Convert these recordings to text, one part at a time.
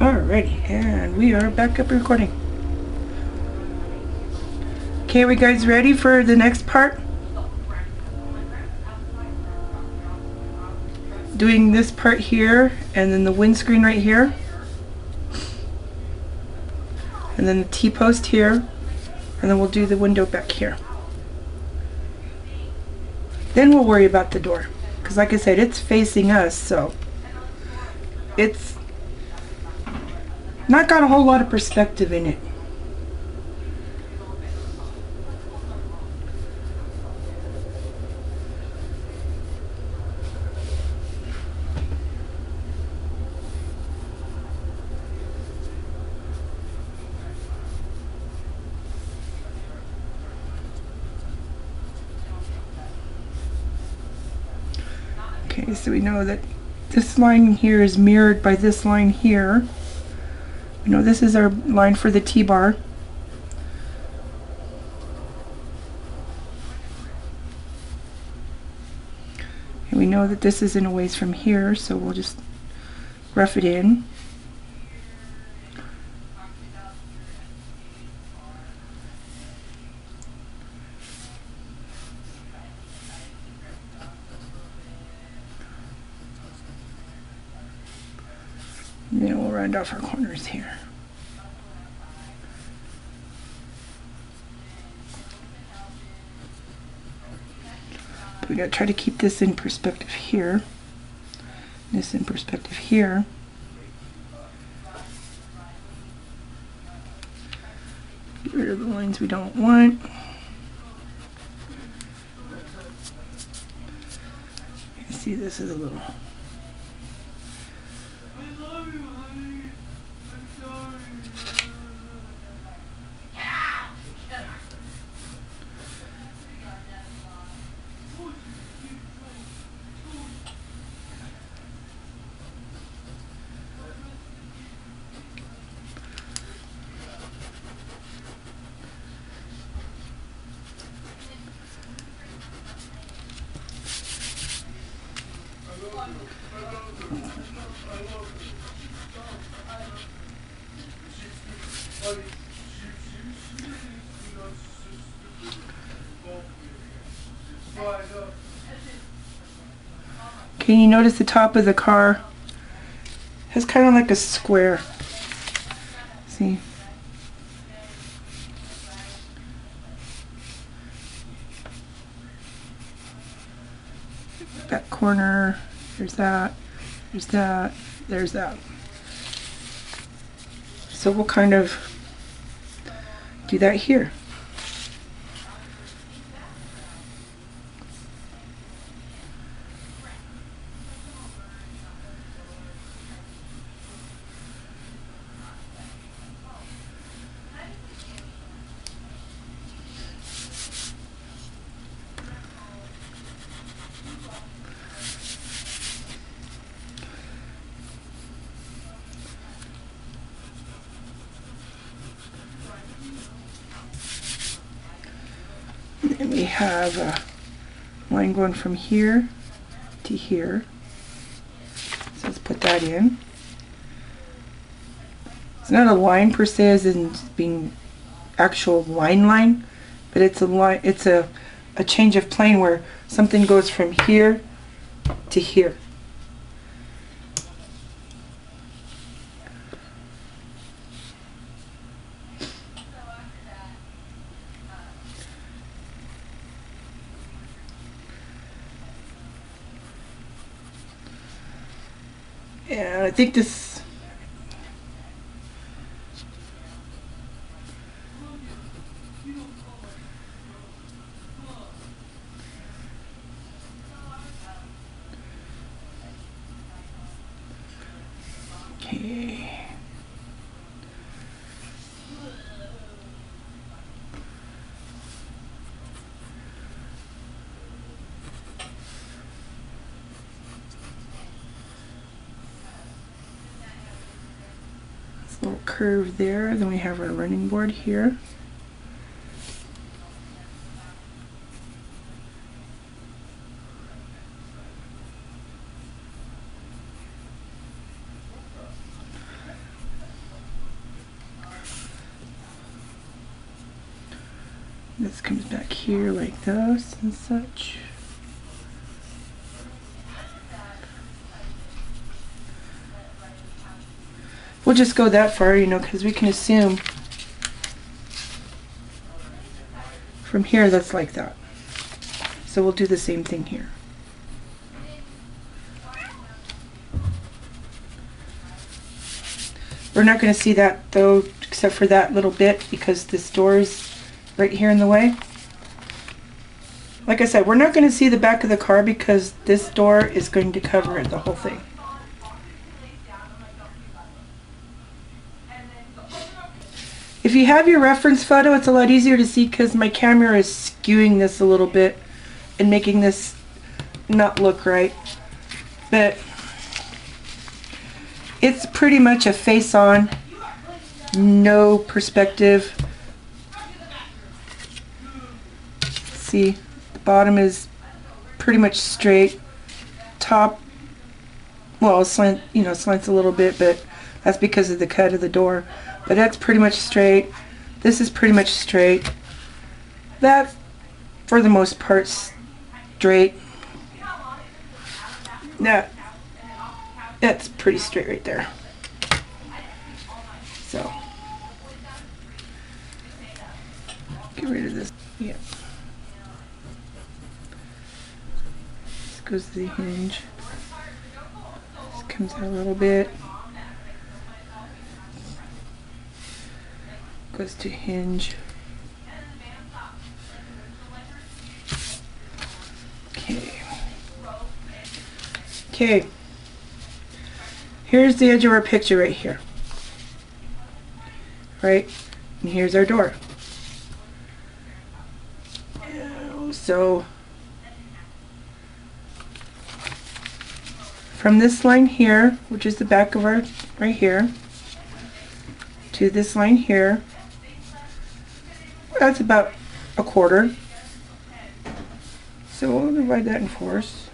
Alrighty, and we are back up recording. Okay, are we guys ready for the next part? Doing this part here, and then the windscreen right here, and then the T-post here, and then we'll do the window back here. Then we'll worry about the door, because like I said, it's facing us, so it's not got a whole lot of perspective in it. Okay, so we know that this line here is mirrored by this line here. We know this is our line for the T-bar. And we know that this is in a ways from here, so we'll just rough it in. And then we'll round off our corners here. But we gotta try to keep this in perspective here. This in perspective here. Get rid of the lines we don't want. You see, this is a little. Can you notice the top of the car has kind of like a square? See? Back corner, there's that, there's that, there's that. So we'll kind of do that here. And we have a line going from here to here. So let's put that in. It's not a line per se as in being actual line, but it's a line, it's a change of plane where something goes from here to here. And I think this okay. Little curve there. Then we have our running board here. This comes back here like this and such. We'll just go that far, you know, because we can assume from here that's like that. So we'll do the same thing here. We're not going to see that though, except for that little bit, because this door is right here in the way. Like I said, we're not going to see the back of the car because this door is going to cover the whole thing. If you have your reference photo, it's a lot easier to see because my camera is skewing this a little bit and making this not look right. But it's pretty much a face-on, no perspective. See, the bottom is pretty much straight. Top, well, slant, you know, slants a little bit, but that's because of the cut of the door. But that's pretty much straight. This is pretty much straight. That, for the most part, straight. That's pretty straight right there. So, get rid of this. Yeah. This goes to the hinge. This comes out a little bit. Goes to hinge. Okay. Here's the edge of our picture right here. Right? And here's our door. So from this line here, which is the back of our right here, to this line here, that's about a quarter. So we'll divide that in fours.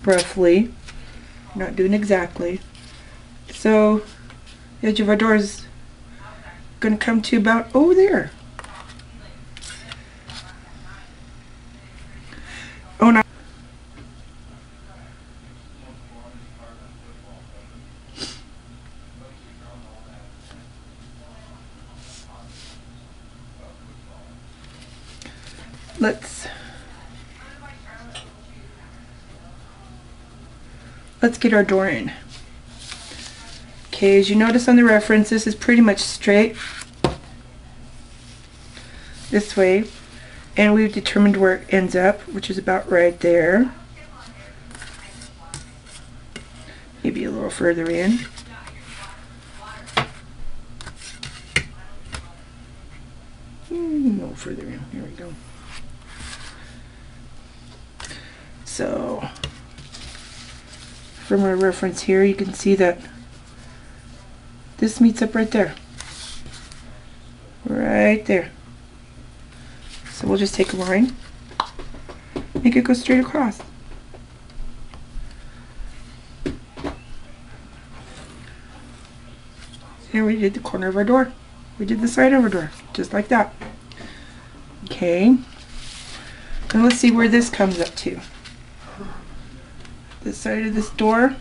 Roughly. Not doing exactly. So the edge of our door is going to come to about over there. Oh no. Let's get our door in. Okay, as you notice on the reference, this is pretty much straight this way, and we've determined where it ends up, which is about right there. Maybe a little further in. No further in. Here we go. So from our reference here, you can see that this meets up right there. Right there. So we'll just take a line, make it go straight across. And we did the corner of our door. We did the side of our door, just like that. Okay. And let's see where this comes up to. This side of this door,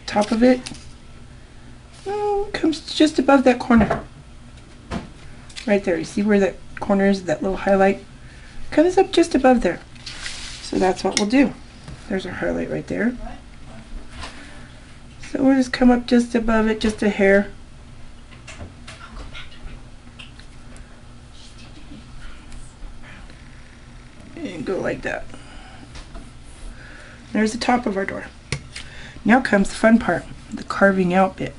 top of it, comes just above that corner. Right there. You see where that corner is, that little highlight? Comes up just above there. So that's what we'll do. There's our highlight right there. So we'll just come up just above it, just a hair. And go like that. There's the top of our door. Now comes the fun part, the carving out bit.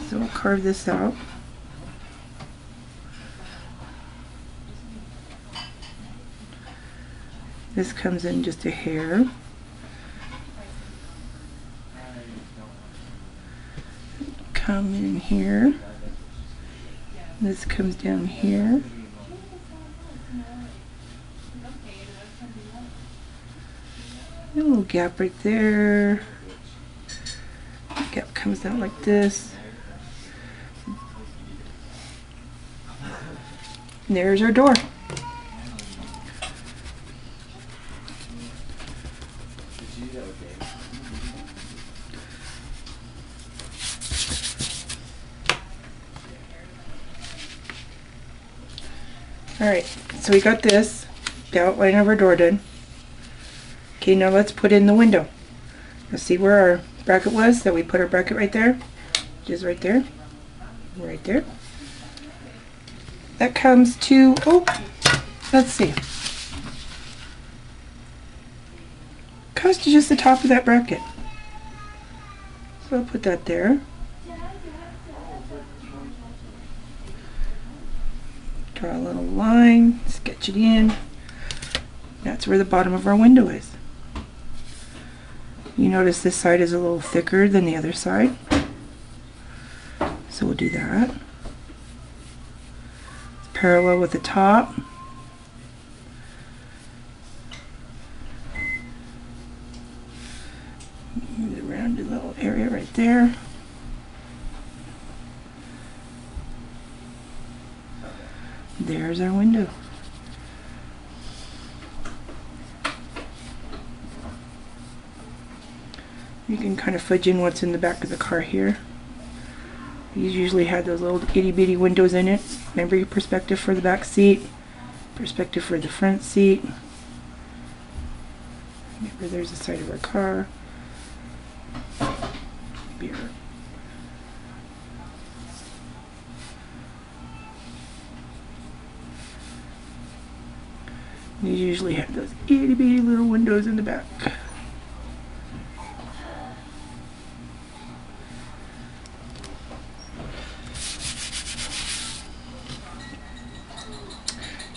So we'll carve this out. This comes in just a hair. Come in here. This comes down here. A little gap right there. comes down like this. And there's our door. Alright, so we got this, the outline of our door done. Okay, now let's put in the window. Let's see where our bracket was, that we put our bracket right there. Just right there. Right there. That comes to, oh, let's see. Comes to just the top of that bracket. So I'll put that there. Draw a little line, sketch it in. That's where the bottom of our window is. You notice this side is a little thicker than the other side. So we'll do that. It's parallel with the top. Move it around a little area right there. There's our window. You can kind of fudge in what's in the back of the car here. These usually have those little itty bitty windows in it. Remember your perspective for the back seat, perspective for the front seat. Remember there's the side of our car. Beer. These usually have those itty bitty little windows in the back.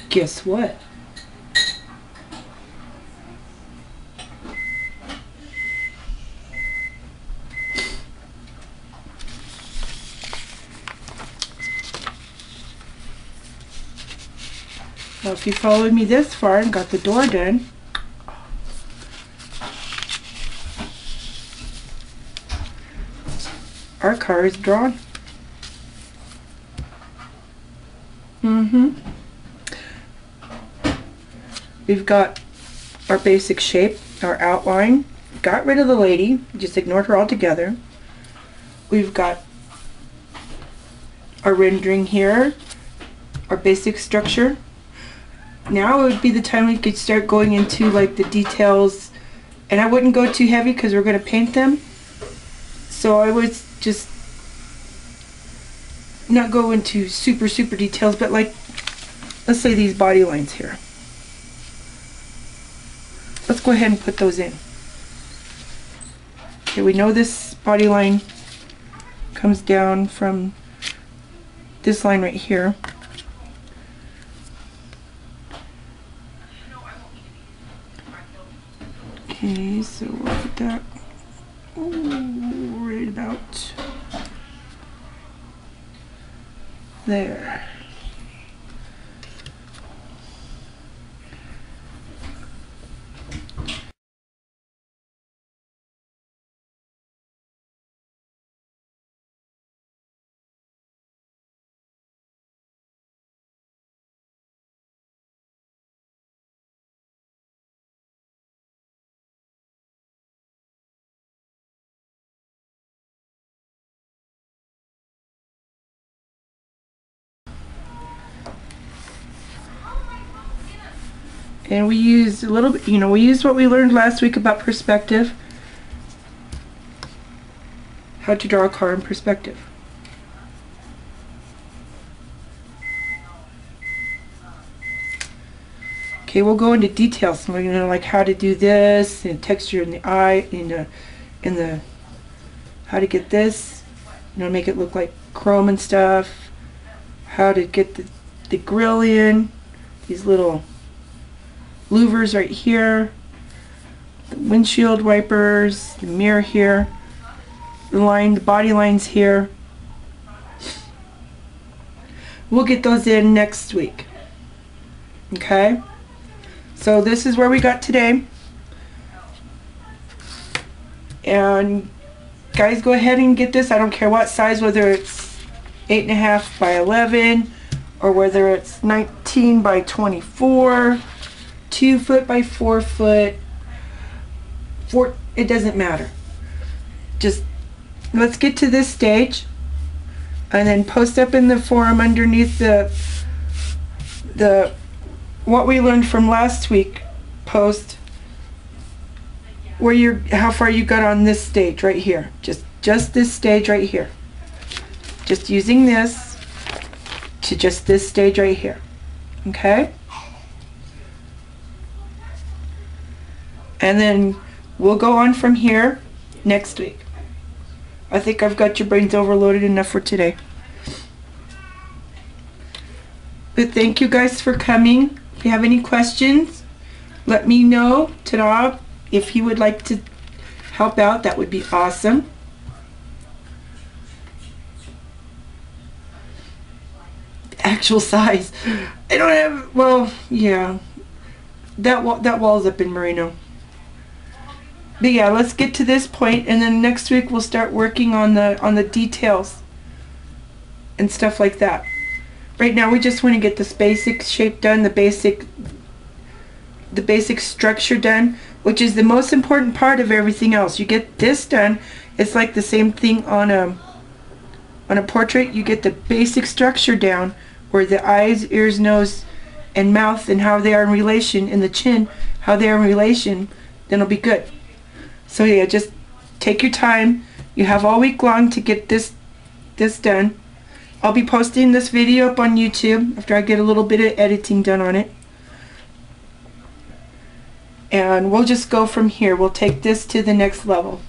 Guess what? Well, if you followed me this far and got the door done, our car is drawn. We've got our basic shape, our outline. Got rid of the lady, just ignored her altogether. We've got our rendering here, our basic structure. Now would be the time we could start going into like the details, and I wouldn't go too heavy because we're going to paint them. So I would just not go into super details, but like, let's say these body lines here. Let's go ahead and put those in. Okay, we know this body line comes down from this line right here. Okay, so we'll put that right about there. And we used a little bit, we used what we learned last week about perspective. How to draw a car in perspective. Okay, we'll go into details. So we're gonna know like how to do this, and texture in the eye, in the how to get this, make it look like chrome and stuff. How to get the grill in, these little louvers right here, the windshield wipers, the mirror here, the body lines here. We'll get those in next week. Okay, so this is where we got today, and guys, go ahead and get this. I don't care what size, whether it's 8.5 by 11 or whether it's 19 by 24, 2 foot by 4 foot, it doesn't matter. Just let's get to this stage and then post up in the forum underneath the what we learned from last week post where how far you got on this stage right here. Just this stage right here. Just using this to just this stage right here. Okay? And then we'll go on from here next week. I think I've got your brains overloaded enough for today. But thank you guys for coming. If you have any questions, let me know. Ta-da. If you would like to help out, that would be awesome. Actual size. I don't have, well, yeah. That wall's up in Merino. But yeah, let's get to this point, and then next week we'll start working on the details and stuff like that. Right now we just want to get this basic shape done, the basic structure done, which is the most important part of everything else. You get this done, it's like the same thing on a portrait. You get the basic structure down, where the eyes, ears, nose, and mouth, and how they are in relation, and the chin, how they are in relation, then it'll be good. So yeah, just take your time. You have all week long to get this done. I'll be posting this video up on YouTube after I get a little bit of editing done on it. And we'll just go from here. We'll take this to the next level.